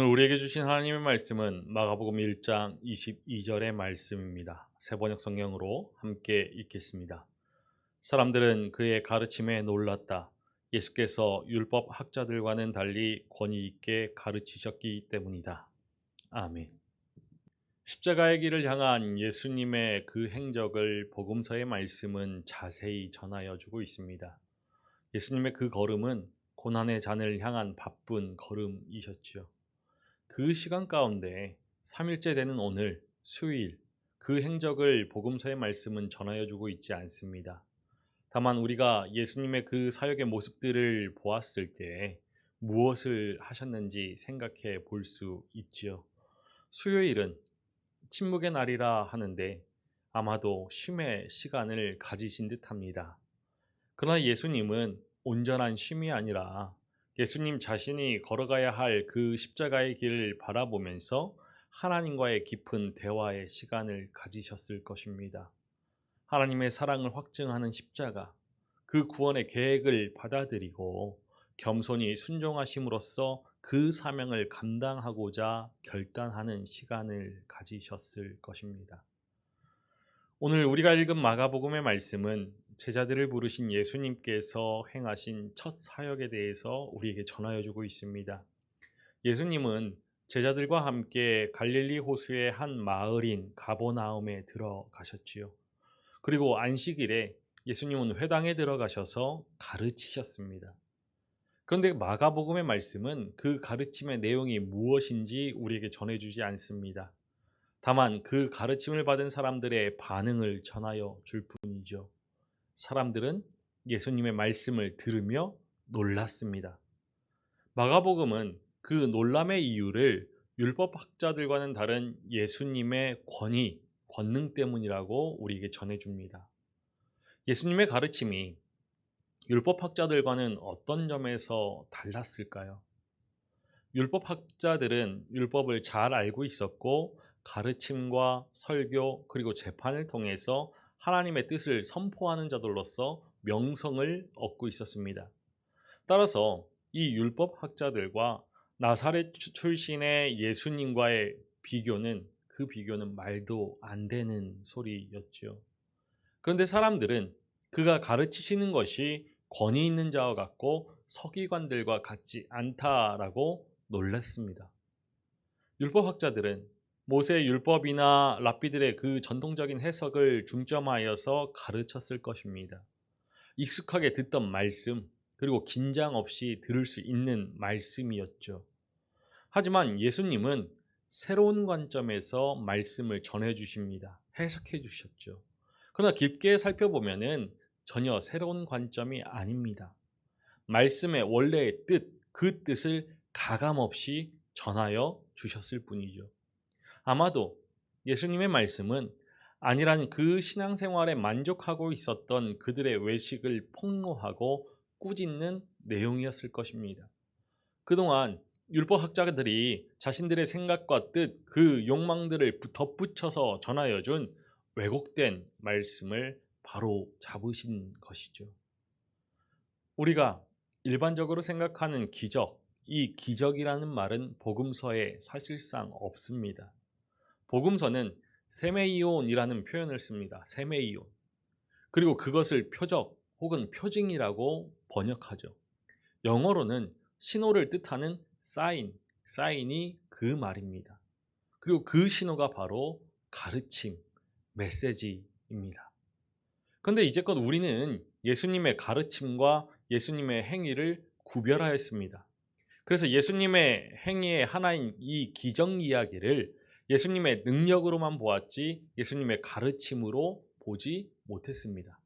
우리에게 주신 하나님의 말씀은 마가복음 1장 22절의 말씀입니다. 세번역 성경으로 함께 읽겠습니다. 사람들은 그의 가르침에 놀랐다. 예수께서 율법 학자들과는 달리 권위 있게 가르치셨기 때문이다. 아멘. 십자가의 길을 향한 예수님의 그 행적을 복음서의 말씀은 자세히 전하여 주고 있습니다. 예수님의 그 걸음은 고난의 잔을 향한 바쁜 걸음이셨지요. 그 시간 가운데 3일째 되는 오늘 수요일 그 행적을 복음서의 말씀은 전하여 주고 있지 않습니다. 다만 우리가 예수님의 그 사역의 모습들을 보았을 때 무엇을 하셨는지 생각해 볼 수 있지요. 수요일은 침묵의 날이라 하는데 아마도 쉼의 시간을 가지신 듯합니다. 그러나 예수님은 온전한 쉼이 아니라 예수님 자신이 걸어가야 할 그 십자가의 길을 바라보면서 하나님과의 깊은 대화의 시간을 가지셨을 것입니다. 하나님의 사랑을 확증하는 십자가, 그 구원의 계획을 받아들이고 겸손히 순종하심으로써 그 사명을 감당하고자 결단하는 시간을 가지셨을 것입니다. 오늘 우리가 읽은 마가복음의 말씀은 제자들을 부르신 예수님께서 행하신 첫 사역에 대해서 우리에게 전하여 주고 있습니다. 예수님은 제자들과 함께 갈릴리 호수의 한 마을인 가버나움에 들어가셨지요. 그리고 안식일에 예수님은 회당에 들어가셔서 가르치셨습니다. 그런데 마가복음의 말씀은 그 가르침의 내용이 무엇인지 우리에게 전해주지 않습니다. 다만 그 가르침을 받은 사람들의 반응을 전하여 줄 뿐이죠. 사람들은 예수님의 말씀을 들으며 놀랐습니다. 마가복음은 그 놀람의 이유를 율법학자들과는 다른 예수님의 권위, 권능 때문이라고 우리에게 전해줍니다. 예수님의 가르침이 율법학자들과는 어떤 점에서 달랐을까요? 율법학자들은 율법을 잘 알고 있었고 가르침과 설교 그리고 재판을 통해서 하나님의 뜻을 선포하는 자들로서 명성을 얻고 있었습니다. 따라서 이 율법학자들과 나사렛 출신의 예수님과의 그 비교는 말도 안 되는 소리였지요. 그런데 사람들은 그가 가르치시는 것이 권위 있는 자와 같고 서기관들과 같지 않다라고 놀랐습니다. 율법학자들은 모세의 율법이나 랍비들의 그 전통적인 해석을 중점하여서 가르쳤을 것입니다. 익숙하게 듣던 말씀, 그리고 긴장 없이 들을 수 있는 말씀이었죠. 하지만 예수님은 새로운 관점에서 말씀을 전해 주십니다. 해석해 주셨죠. 그러나 깊게 살펴보면은 전혀 새로운 관점이 아닙니다. 말씀의 원래의 뜻, 그 뜻을 가감없이 전하여 주셨을 뿐이죠. 아마도 예수님의 말씀은 아니란 그 신앙생활에 만족하고 있었던 그들의 외식을 폭로하고 꾸짖는 내용이었을 것입니다. 그동안 율법학자들이 자신들의 생각과 뜻, 그 욕망들을 덧붙여서 전하여 준 왜곡된 말씀을 바로 잡으신 것이죠. 우리가 일반적으로 생각하는 기적, 이 기적이라는 말은 복음서에 사실상 없습니다. 복음서는 세메이온이라는 표현을 씁니다. 세메이온. 그리고 그것을 표적 혹은 표징이라고 번역하죠. 영어로는 신호를 뜻하는 사인이 그 말입니다. 그리고 그 신호가 바로 가르침, 메시지입니다. 그런데 이제껏 우리는 예수님의 가르침과 예수님의 행위를 구별하였습니다. 그래서 예수님의 행위의 하나인 이 기적 이야기를 예수님의 능력으로만 보았지 예수님의 가르침으로 보지 못했습니다.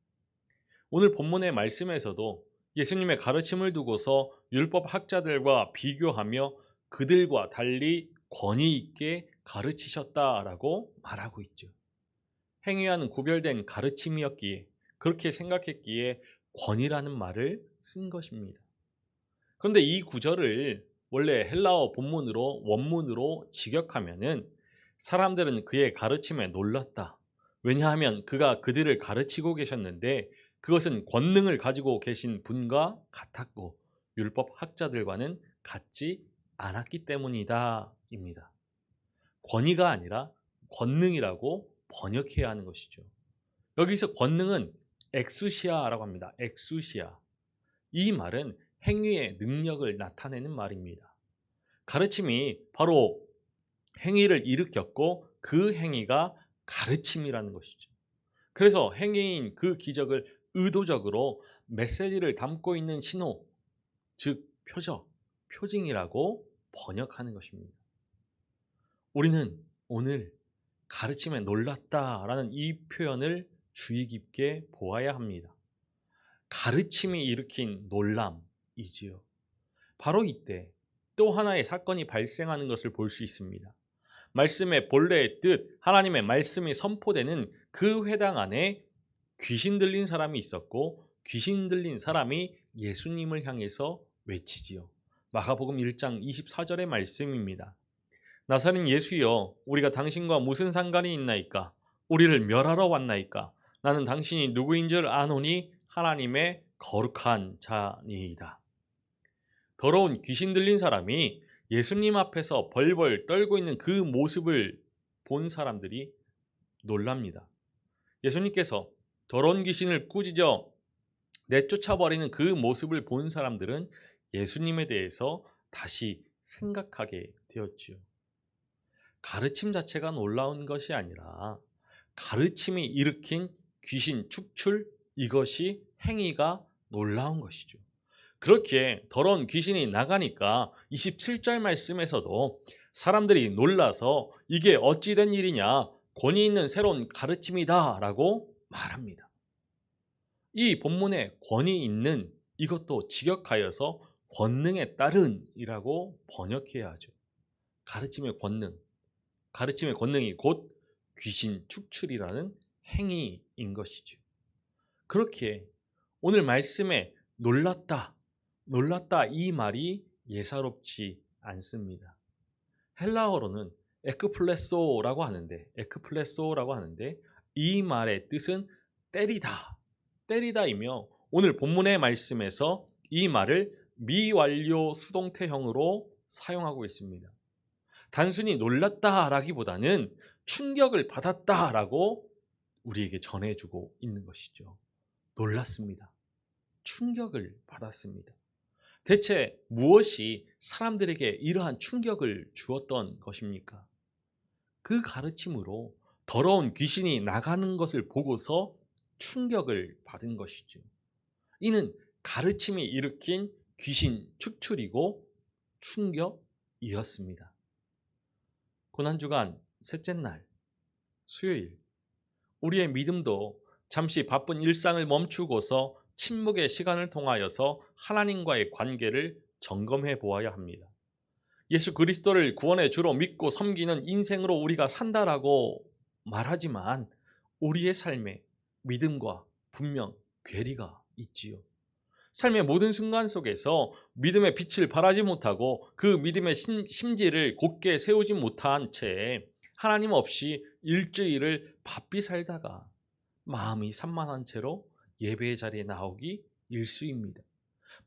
오늘 본문의 말씀에서도 예수님의 가르침을 두고서 율법 학자들과 비교하며 그들과 달리 권위 있게 가르치셨다라고 말하고 있죠. 행위와는 구별된 가르침이었기에 그렇게 생각했기에 권위라는 말을 쓴 것입니다. 그런데 이 구절을 원래 헬라어 본문으로 원문으로 직역하면은 사람들은 그의 가르침에 놀랐다. 왜냐하면 그가 그들을 가르치고 계셨는데 그것은 권능을 가지고 계신 분과 같았고 율법 학자들과는 같지 않았기 때문이다 입니다. 권위가 아니라 권능이라고 번역해야 하는 것이죠. 여기서 권능은 엑수시아라고 합니다. 엑수시아. 이 말은 행위의 능력을 나타내는 말입니다. 가르침이 바로 행위를 일으켰고 그 행위가 가르침이라는 것이죠. 그래서 행위인 그 기적을 의도적으로 메시지를 담고 있는 신호, 즉 표적, 표징이라고 번역하는 것입니다. 우리는 오늘 가르침에 놀랐다라는 이 표현을 주의 깊게 보아야 합니다. 가르침이 일으킨 놀람이지요. 바로 이때 또 하나의 사건이 발생하는 것을 볼 수 있습니다. 말씀의 본래의 뜻, 하나님의 말씀이 선포되는 그 회당 안에 귀신 들린 사람이 있었고 귀신 들린 사람이 예수님을 향해서 외치지요. 마가복음 1장 24절의 말씀입니다. 나사렛 예수여, 우리가 당신과 무슨 상관이 있나이까? 우리를 멸하러 왔나이까? 나는 당신이 누구인 줄 아노니 하나님의 거룩한 자니이다. 더러운 귀신 들린 사람이 예수님 앞에서 벌벌 떨고 있는 그 모습을 본 사람들이 놀랍니다. 예수님께서 더러운 귀신을 꾸짖어 내쫓아버리는 그 모습을 본 사람들은 예수님에 대해서 다시 생각하게 되었지요. 가르침 자체가 놀라운 것이 아니라 가르침이 일으킨 귀신 축출, 이것이 행위가 놀라운 것이죠. 그렇게 더러운 귀신이 나가니까 27절 말씀에서도 사람들이 놀라서 이게 어찌된 일이냐, 권위 있는 새로운 가르침이다 라고 말합니다. 이 본문에 권위 있는, 이것도 직역하여서 권능에 따른 이라고 번역해야 하죠. 가르침의 권능, 가르침의 권능이 곧 귀신 축출이라는 행위인 것이죠. 그렇게 오늘 말씀에 놀랐다, 놀랐다 이 말이 예사롭지 않습니다. 헬라어로는 에크플레소라고 하는데, 이 말의 뜻은 때리다, 때리다이며 오늘 본문의 말씀에서 이 말을 미완료 수동태형으로 사용하고 있습니다. 단순히 놀랐다라기보다는 충격을 받았다라고 우리에게 전해주고 있는 것이죠. 놀랐습니다. 충격을 받았습니다. 대체 무엇이 사람들에게 이러한 충격을 주었던 것입니까? 그 가르침으로 더러운 귀신이 나가는 것을 보고서 충격을 받은 것이죠. 이는 가르침이 일으킨 귀신 축출이고 충격이었습니다. 고난주간 셋째 날 수요일, 우리의 믿음도 잠시 바쁜 일상을 멈추고서 침묵의 시간을 통하여서 하나님과의 관계를 점검해 보아야 합니다. 예수 그리스도를 구원의 주로 믿고 섬기는 인생으로 우리가 산다라고 말하지만 우리의 삶에 믿음과 분명 괴리가 있지요. 삶의 모든 순간 속에서 믿음의 빛을 발하지 못하고 그 믿음의 심지를 곧게 세우지 못한 채 하나님 없이 일주일을 바삐 살다가 마음이 산만한 채로 예배의 자리에 나오기 일쑤입니다.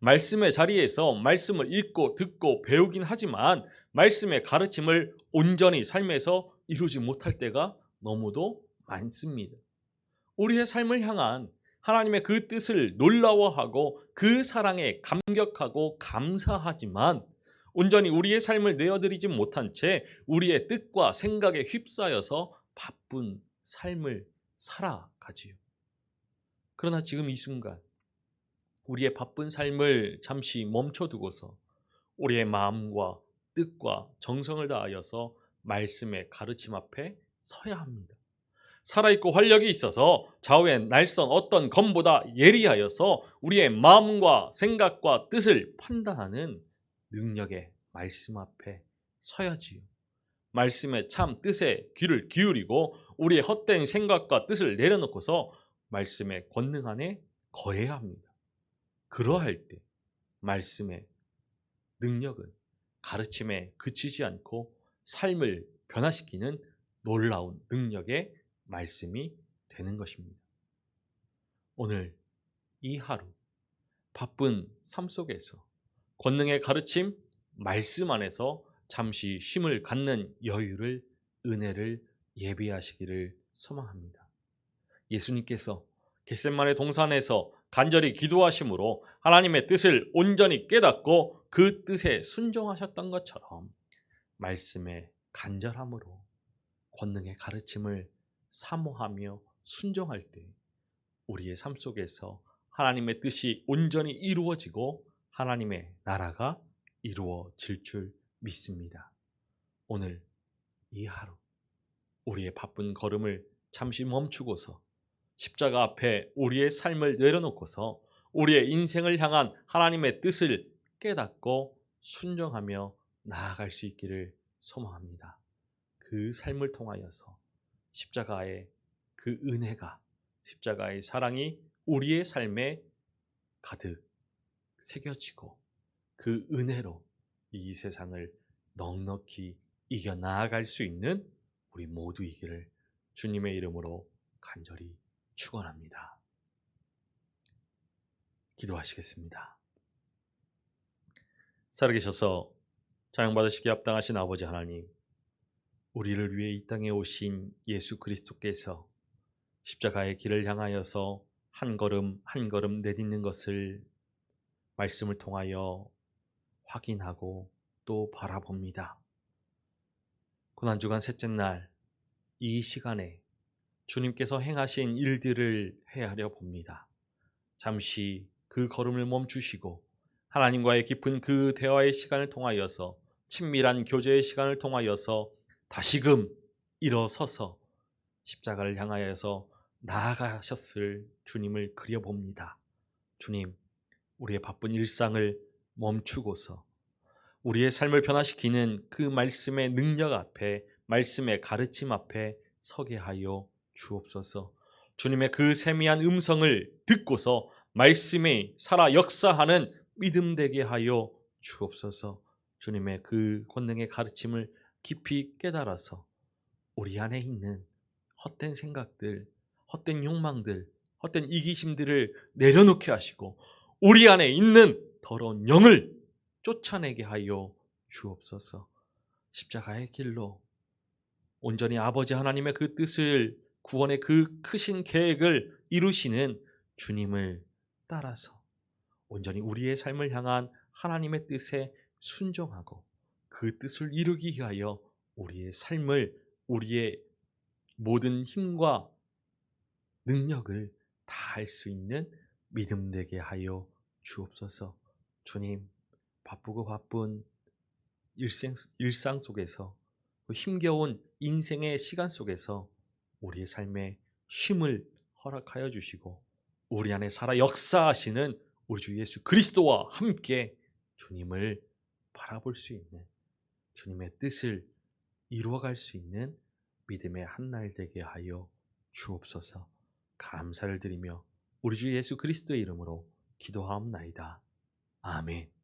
말씀의 자리에서 말씀을 읽고 듣고 배우긴 하지만 말씀의 가르침을 온전히 삶에서 이루지 못할 때가 너무도 많습니다. 우리의 삶을 향한 하나님의 그 뜻을 놀라워하고 그 사랑에 감격하고 감사하지만 온전히 우리의 삶을 내어드리지 못한 채 우리의 뜻과 생각에 휩싸여서 바쁜 삶을 살아가지요. 그러나 지금 이 순간 우리의 바쁜 삶을 잠시 멈춰두고서 우리의 마음과 뜻과 정성을 다하여서 말씀의 가르침 앞에 서야 합니다. 살아있고 활력이 있어서 좌우의 날선 어떤 검보다 예리하여서 우리의 마음과 생각과 뜻을 판단하는 능력의 말씀 앞에 서야지요. 말씀의 참 뜻에 귀를 기울이고 우리의 헛된 생각과 뜻을 내려놓고서 말씀의 권능 안에 거해야 합니다. 그러할 때 말씀의 능력은 가르침에 그치지 않고 삶을 변화시키는 놀라운 능력의 말씀이 되는 것입니다. 오늘 이 하루 바쁜 삶 속에서 권능의 가르침, 말씀 안에서 잠시 쉼을 갖는 여유를, 은혜를 예비하시기를 소망합니다. 예수님께서 겟세마네 동산에서 간절히 기도하심으로 하나님의 뜻을 온전히 깨닫고 그 뜻에 순종하셨던 것처럼 말씀의 간절함으로 권능의 가르침을 사모하며 순종할 때 우리의 삶 속에서 하나님의 뜻이 온전히 이루어지고 하나님의 나라가 이루어질 줄 믿습니다. 오늘 이 하루 우리의 바쁜 걸음을 잠시 멈추고서 십자가 앞에 우리의 삶을 내려놓고서 우리의 인생을 향한 하나님의 뜻을 깨닫고 순종하며 나아갈 수 있기를 소망합니다. 그 삶을 통하여서 십자가의 그 은혜가, 십자가의 사랑이 우리의 삶에 가득 새겨지고 그 은혜로 이 세상을 넉넉히 이겨 나아갈 수 있는 우리 모두이기를 주님의 이름으로 간절히 축원합니다. 기도하시겠습니다. 살아계셔서 찬양받으시기에 합당하신 아버지 하나님, 우리를 위해 이 땅에 오신 예수 그리스도께서 십자가의 길을 향하여서 한 걸음 한 걸음 내딛는 것을 말씀을 통하여 확인하고 또 바라봅니다. 고난주간 셋째 날 이 시간에 주님께서 행하신 일들을 헤아려 봅니다. 잠시 그 걸음을 멈추시고 하나님과의 깊은 그 대화의 시간을 통하여서, 친밀한 교제의 시간을 통하여서 다시금 일어서서 십자가를 향하여서 나아가셨을 주님을 그려봅니다. 주님, 우리의 바쁜 일상을 멈추고서 우리의 삶을 변화시키는 그 말씀의 능력 앞에, 말씀의 가르침 앞에 서게 하여 주옵소서. 주님의 그 세미한 음성을 듣고서 말씀이 살아 역사하는 믿음 되게 하여 주옵소서. 주님의 그 권능의 가르침을 깊이 깨달아서 우리 안에 있는 헛된 생각들, 헛된 욕망들, 헛된 이기심들을 내려놓게 하시고 우리 안에 있는 더러운 영을 쫓아내게 하여 주옵소서. 십자가의 길로 온전히 아버지 하나님의 그 뜻을, 구원의 그 크신 계획을 이루시는 주님을 따라서 온전히 우리의 삶을 향한 하나님의 뜻에 순종하고 그 뜻을 이루기 위하여 우리의 삶을, 우리의 모든 힘과 능력을 다할 수 있는 믿음 되게 하여 주옵소서. 주님, 바쁘고 바쁜 일상 속에서, 힘겨운 인생의 시간 속에서 우리의 삶에 쉼을 허락하여 주시고 우리 안에 살아 역사하시는 우리 주 예수 그리스도와 함께 주님을 바라볼 수 있는, 주님의 뜻을 이루어갈 수 있는 믿음의 한날 되게 하여 주옵소서. 감사를 드리며 우리 주 예수 그리스도의 이름으로 기도하옵나이다. 아멘.